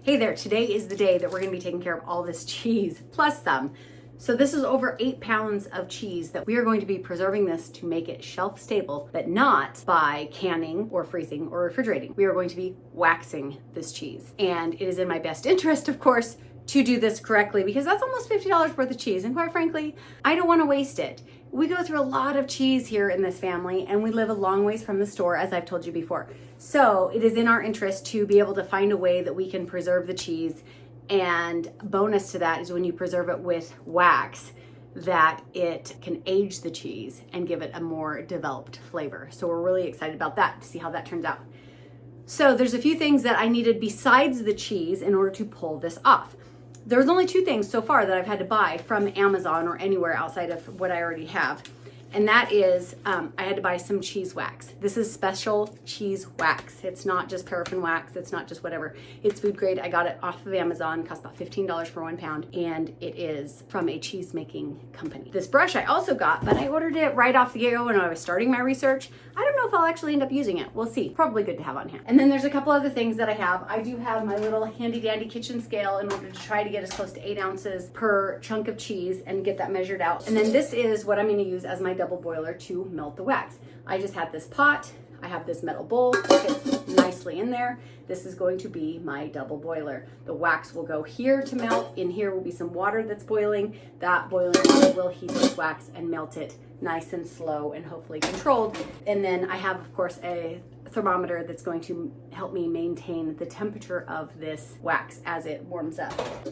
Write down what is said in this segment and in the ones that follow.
Hey there, today is the day that we're gonna be taking care of all this cheese, plus some. So this is over 8 pounds of cheese that we are going to be preserving this to make it shelf stable, but not by canning or freezing or refrigerating. We are going to be waxing this cheese. And it is in my best interest, of course, to do this correctly because that's almost $50 worth of cheese. And quite frankly, I don't wanna waste it. We go through a lot of cheese here in this family and we live a long ways from the store, as I've told you before. So it is in our interest to be able to find a way that we can preserve the cheese. And bonus to that is when you preserve it with wax, that it can age the cheese and give it a more developed flavor. So we're really excited about that to see how that turns out. So there's a few things that I needed besides the cheese in order to pull this off. There's only 2 things so far that I've had to buy from Amazon or anywhere outside of what I already have. And that is, I had to buy some cheese wax. This is special cheese wax. It's not just paraffin wax. It's not just whatever. It's food grade. I got it off of Amazon. It cost about $15 for 1 pound. And it is from a cheese making company. This brush I also got, but I ordered it right off the get-go when I was starting my research. I don't know if I'll actually end up using it. We'll see. Probably good to have on hand. And then there's a couple other things that I have. I do have my little handy dandy kitchen scale in order to try to get as close to 8 ounces per chunk of cheese and get that measured out. And then this is what I'm going to use as my double boiler to melt the wax. I just have this pot. I have this metal bowl, fits nicely in there. This is going to be my double boiler. The wax will go here to melt. In here will be some water that's boiling. That boiling water will heat this wax and melt it nice and slow and hopefully controlled. And then I have, of course, a thermometer that's going to help me maintain the temperature of this wax as it warms up.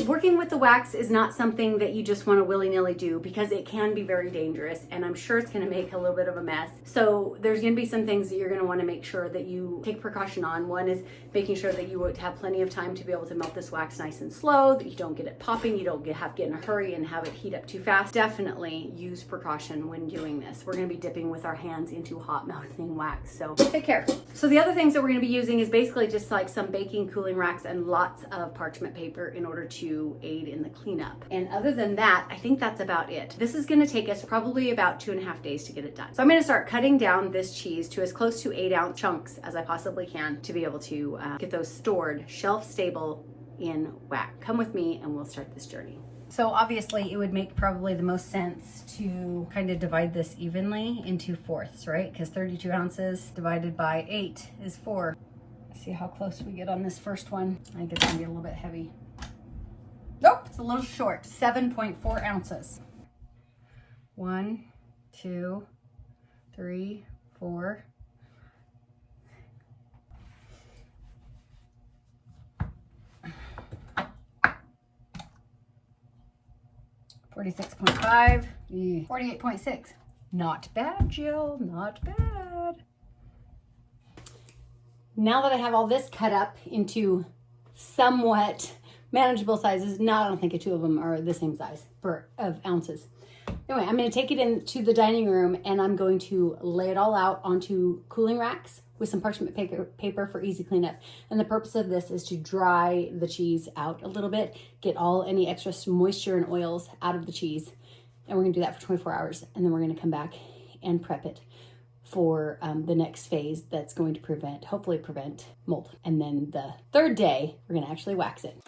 Working with the wax is not something that you just want to willy-nilly do because it can be very dangerous and I'm sure it's going to make a little bit of a mess. So there's going to be some things that you're going to want to make sure that you take precaution on. One is making sure that you would have plenty of time to be able to melt this wax nice and slow, that you don't get it popping, you don't have to get in a hurry and have it heat up too fast. Definitely use precaution when doing this. We're going to be dipping with our hands into hot melting wax, so take care. So the other things that we're going to be using is basically just like some baking cooling racks and lots of parchment paper in order to aid in the cleanup. And other than that, I think that's about it. This is going to take us probably about 2.5 days to get it done. So I'm going to start cutting down this cheese to as close to 8-ounce chunks as I possibly can to be able to get those stored shelf stable in wax. Come with me and we'll start this journey. So obviously it would make probably the most sense to kind of divide this evenly into fourths, right? Because 32 ounces divided by 8 is 4. See how close we get on this first one. I think it's gonna be a little bit heavy. Nope, it's a little short, 7.4 ounces. 1, 2, 3, 4. 46.5, 48.6. Not bad, Jill, not bad. Now that I have all this cut up into somewhat manageable sizes, I don't think the 2 of them are the same size of ounces. Anyway, I'm going to take it into the dining room and I'm going to lay it all out onto cooling racks with some parchment paper for easy cleanup. And the purpose of this is to dry the cheese out a little bit, get any extra moisture and oils out of the cheese. And we're gonna do that for 24 hours. And then we're gonna come back and prep it for the next phase that's going to hopefully prevent mold. And then the 3rd day, we're gonna actually wax it.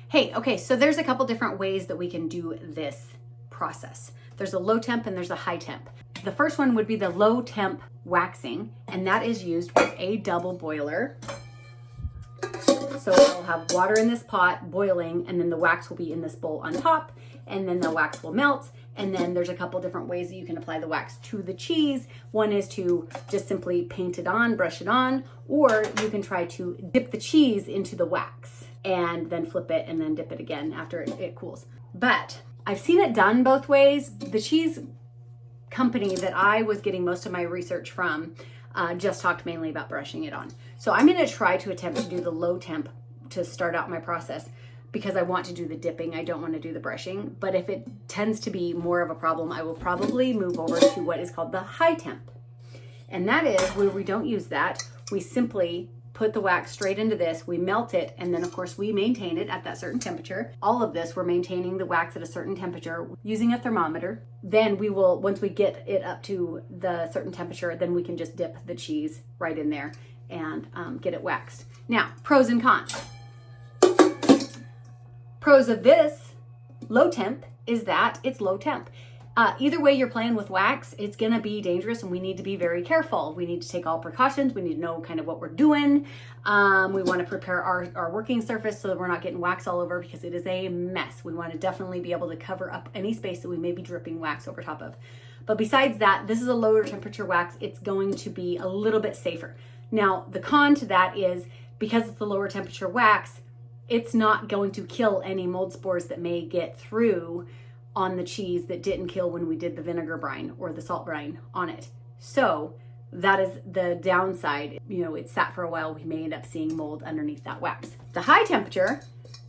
Hey, okay, so there's a couple different ways that we can do this process. There's a low temp and there's a high temp. The first one would be the low temp waxing, and that is used with a double boiler. So I'll have water in this pot boiling, and then the wax will be in this bowl on top, and then the wax will melt. And then there's a couple different ways that you can apply the wax to the cheese. One is to just simply paint it on, brush it on, or you can try to dip the cheese into the wax and then flip it and then dip it again after it cools. But I've seen it done both ways. The cheese company that I was getting most of my research from just talked mainly about brushing it on. So I'm gonna try to attempt to do the low temp to start out my process because I want to do the dipping. I don't want to do the brushing. But if it tends to be more of a problem, I will probably move over to what is called the high temp. And that is where we don't use that. We simply put the wax straight into this, we melt it, and then of course we maintain it at that certain temperature. All of this, we're maintaining the wax at a certain temperature using a thermometer. Then we will, once we get it up to the certain temperature, then we can just dip the cheese right in there and get it waxed. Now, pros and cons. Pros of this low temp is that it's low temp. Either way you're playing with wax, it's gonna be dangerous and we need to be very careful. We need to take all precautions. We need to know kind of what we're doing. We wanna prepare our working surface so that we're not getting wax all over because it is a mess. We wanna definitely be able to cover up any space that we may be dripping wax over top of. But besides that, this is a lower temperature wax. It's going to be a little bit safer. Now, the con to that is because it's the lower temperature wax, it's not going to kill any mold spores that may get through on the cheese that didn't kill when we did the vinegar brine or the salt brine on it. So that is the downside. You know, it sat for a while. We may end up seeing mold underneath that wax. The high temperature,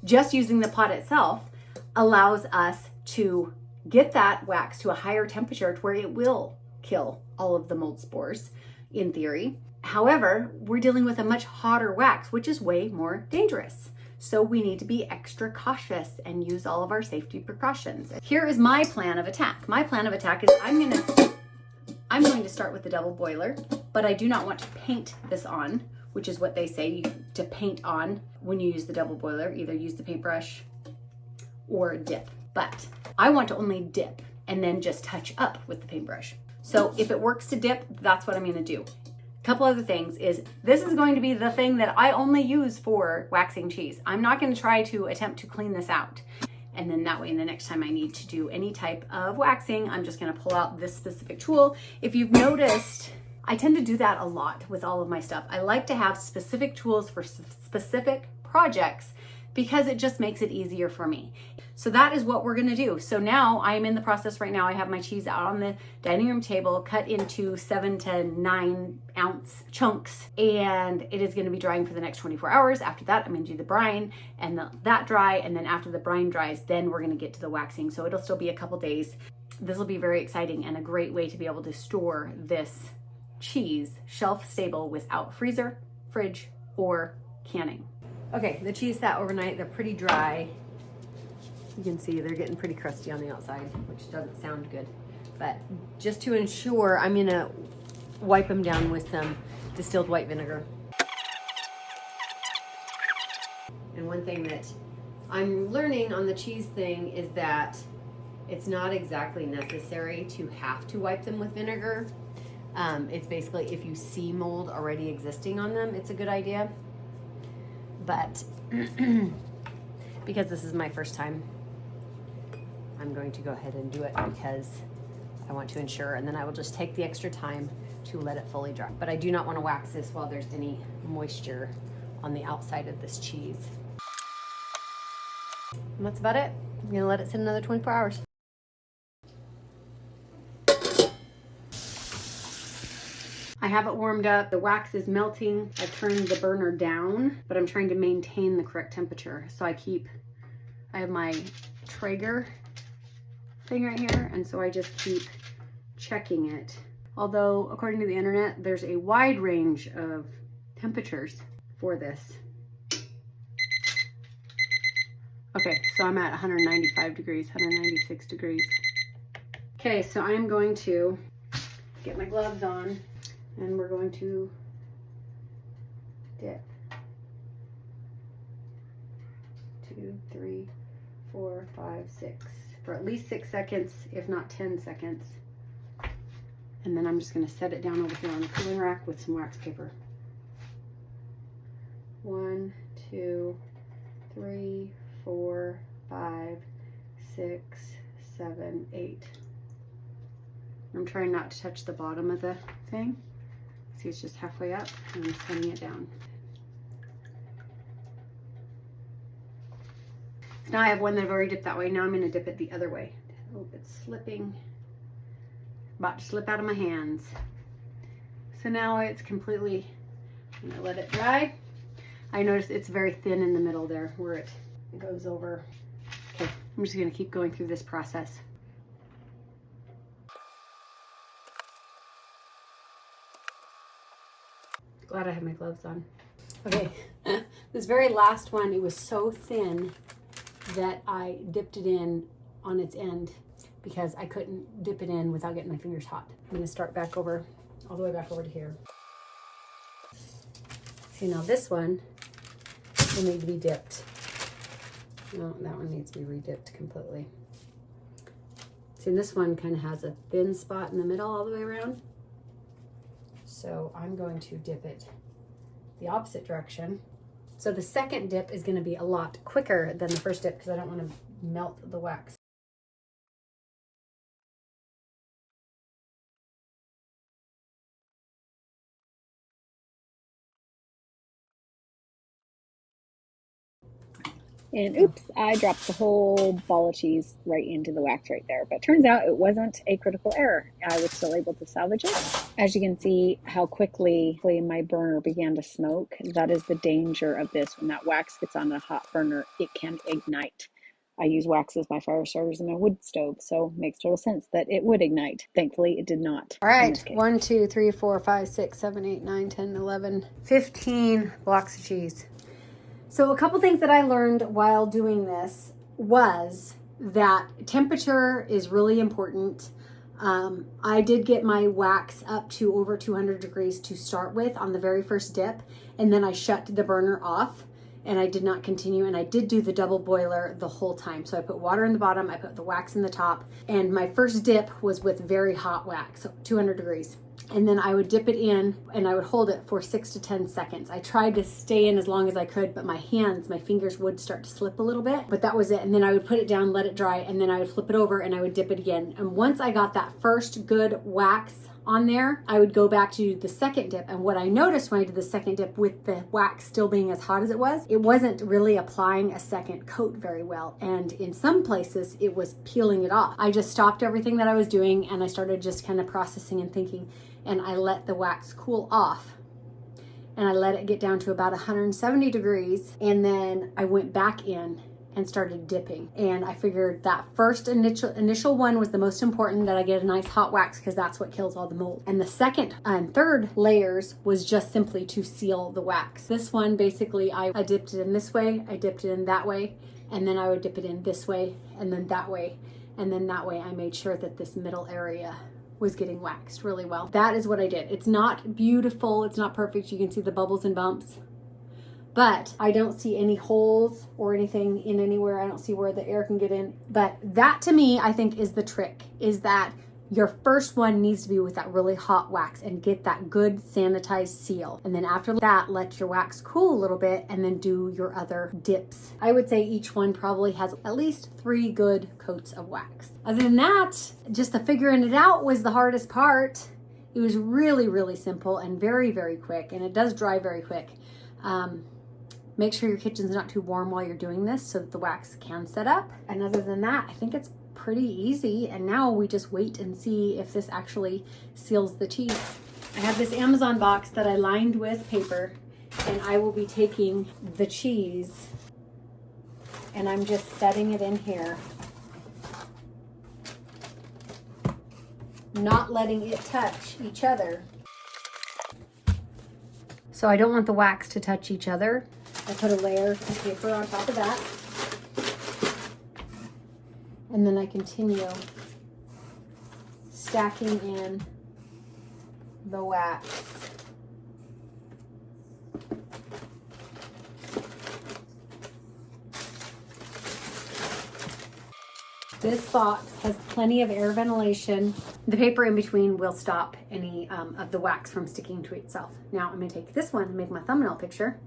just using the pot itself, allows us to get that wax to a higher temperature to where it will kill all of the mold spores in theory. However, we're dealing with a much hotter wax, which is way more dangerous. So we need to be extra cautious and use all of our safety precautions. Here is my plan of attack. My plan of attack is I'm going to start with the double boiler, but I do not want to paint this on, which is what they say to paint on when you use the double boiler. Either use the paintbrush or dip. But I want to only dip and then just touch up with the paintbrush. So if it works to dip, that's what I'm gonna do. Couple other things is this is going to be the thing that I only use for waxing cheese. I'm not going to try to attempt to clean this out. And then that way, the next time I need to do any type of waxing, I'm just going to pull out this specific tool. If you've noticed, I tend to do that a lot with all of my stuff. I like to have specific tools for specific projects because it just makes it easier for me. So that is what we're gonna do. So now I'm in the process right now. I have my cheese out on the dining room table, cut into 7 to 9 ounce chunks, and it is gonna be drying for the next 24 hours. After that, I'm gonna do the brine and that dry, and then after the brine dries, then we're gonna get to the waxing. So it'll still be a couple days. This will be very exciting and a great way to be able to store this cheese shelf stable without freezer, fridge, or canning. Okay, the cheese sat overnight. They're pretty dry. You can see they're getting pretty crusty on the outside, which doesn't sound good. But just to ensure, I'm gonna wipe them down with some distilled white vinegar. And one thing that I'm learning on the cheese thing is that it's not exactly necessary to have to wipe them with vinegar. It's basically if you see mold already existing on them, it's a good idea. But because this is my first time, I'm going to go ahead and do it because I want to ensure, and then I will just take the extra time to let it fully dry. But I do not want to wax this while there's any moisture on the outside of this cheese. And that's about it. I'm gonna let it sit another 24 hours. I have it warmed up. The wax is melting. I turned the burner down, but I'm trying to maintain the correct temperature. So I have my Traeger thing right here, and so I just keep checking it. Although, according to the internet, there's a wide range of temperatures for this. Okay, so I'm at 195 degrees, 196 degrees. Okay, so I'm going to get my gloves on, and we're going to dip. 2, 3, 4, 5, 6. For at least 6 seconds, if not 10 seconds. And then I'm just going to set it down over here on the cooling rack with some wax paper. 1, 2, 3, 4, 5, 6, 7, 8. I'm trying not to touch the bottom of the thing. See, it's just halfway up, and I'm setting it down. So now I have one that I've already dipped that way. Now I'm going to dip it the other way. Oh, it's slipping. About to slip out of my hands. So now it's completely, I'm going to let it dry. I notice it's very thin in the middle there where it goes over. Okay, I'm just going to keep going through this process. Glad I have my gloves on. Okay, this very last one, it was so thin that I dipped it in on its end because I couldn't dip it in without getting my fingers hot. I'm gonna start back over, all the way back over to here. See, now this one will need to be dipped. No, that one needs to be re-dipped completely. See, this one kind of has a thin spot in the middle all the way around. So I'm going to dip it the opposite direction. So the second dip is going to be a lot quicker than the first dip because I don't want to melt the wax. And oops, I dropped the whole ball of cheese right into the wax right there. But turns out it wasn't a critical error. I was still able to salvage it. As you can see how quickly my burner began to smoke. That is the danger of this. When that wax gets on a hot burner, it can ignite. I use wax as my fire starters in my wood stove, so it makes total sense that it would ignite. Thankfully, it did not. All right, 1, 2, 3, 4, 5, 6, 7, 8, 9, 10, 11, 15 blocks of cheese. So a couple things that I learned while doing this was that temperature is really important. I did get my wax up to over 200 degrees to start with on the very first dip, and then I shut the burner off and I did not continue, and I did do the double boiler the whole time. So I put water in the bottom, I put the wax in the top, and my first dip was with very hot wax, so 200 degrees. And then I would dip it in and I would hold it for 6 to 10 seconds. I tried to stay in as long as I could, but my fingers would start to slip a little bit, but that was it. And then I would put it down, let it dry, and then I would flip it over and I would dip it again. And once I got that first good wax on there, I would go back to the second dip. And what I noticed when I did the second dip with the wax still being as hot as it wasn't really applying a second coat very well. And in some places it was peeling it off. I just stopped everything that I was doing and I started just kind of processing and thinking, and I let the wax cool off. And I let it get down to about 170 degrees. And then I went back in and started dipping. And I figured that first initial one was the most important, that I get a nice hot wax because that's what kills all the mold. And the second and third layers was just simply to seal the wax. This one, basically, I dipped it in this way, I dipped it in that way, and then I would dip it in this way, and then that way, and then that way. I made sure that this middle area was getting waxed really well. That is what I did. It's not beautiful, it's not perfect. You can see the bubbles and bumps, but I don't see any holes or anything in anywhere. I don't see where the air can get in. But that, to me, I think is the trick, is that your first one needs to be with that really hot wax and get that good sanitized seal. And then after that, let your wax cool a little bit and then do your other dips. I would say each one probably has at least 3 good coats of wax. Other than that, just the figuring it out was the hardest part. It was really, really simple and very, very quick, and it does dry very quick. Make sure your kitchen's not too warm while you're doing this so that the wax can set up. And other than that, I think it's pretty easy. And now we just wait and see if this actually seals the cheese. I have this Amazon box that I lined with paper, and I will be taking the cheese and I'm just setting it in here, not letting it touch each other. So I don't want the wax to touch each other. I put a layer of paper on top of that. And then I continue stacking in the wax. This box has plenty of air ventilation. The paper in between will stop any of the wax from sticking to itself. Now I'm going to take this one and make my thumbnail picture,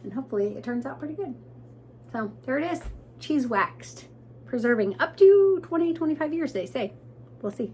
and hopefully it turns out pretty good. So there it is, cheese waxed, preserving up to 20-25 years, they say. We'll see.